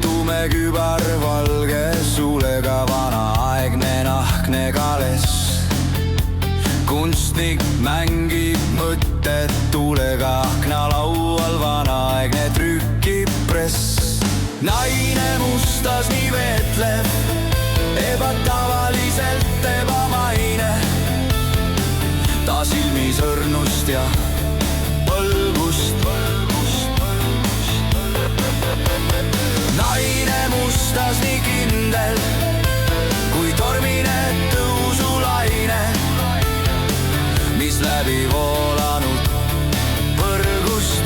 tume kübar, valge suulega vanaaegne nahkne kales. Kunstnik mängib mõtted tuulega, aknalaual vanaaegne trükipress. Naine mustas nii veetleb, ebatavaliselt ebamaine. Ta silmis õrnust ja põlgust. Naine mustas nii kindel kui tormine tõusulaine, mis läbi voolanud põrgust.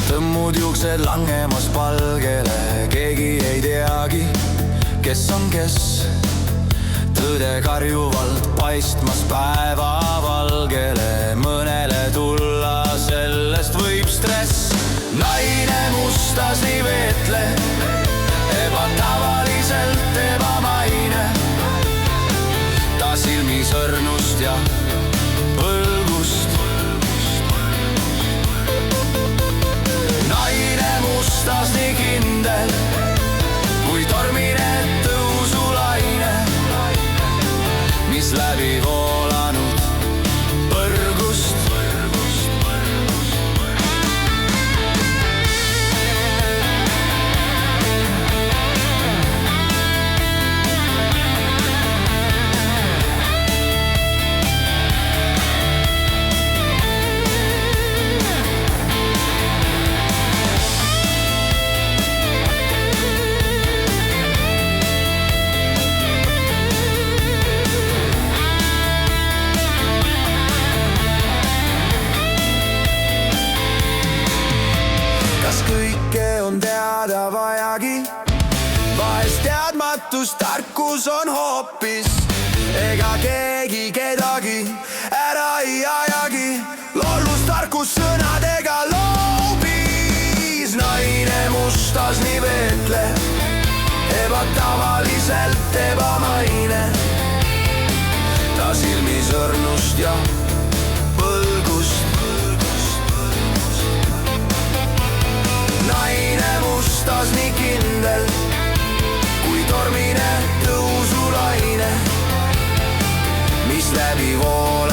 Tõmmud juuksed langemas palgele, keegi ei teagi, kes on kes. Tõde karjuvalt paistmas päevavalgele, mõnele tulla sellest võib stress. Naine mustas nii veetle, ebatavaliselt ebamaine. Ta silmis õrnust ja põlgust. Naine mustas nii kindel kui tormine tõusulaine, mis läbi voolanud põrgust. On teada vajagi, vahest teadmatus tarkus on hoopis. Ega keegi kedagi ära ei ajagi, lollus tarkus sõnadega loobis. Naine mustas nii veetle, ebatavaliselt ebamaine. Ta silmis õrnust ja põlgust. Naine mustas nii kindel kui tormine tõusulaine, mis läbi vool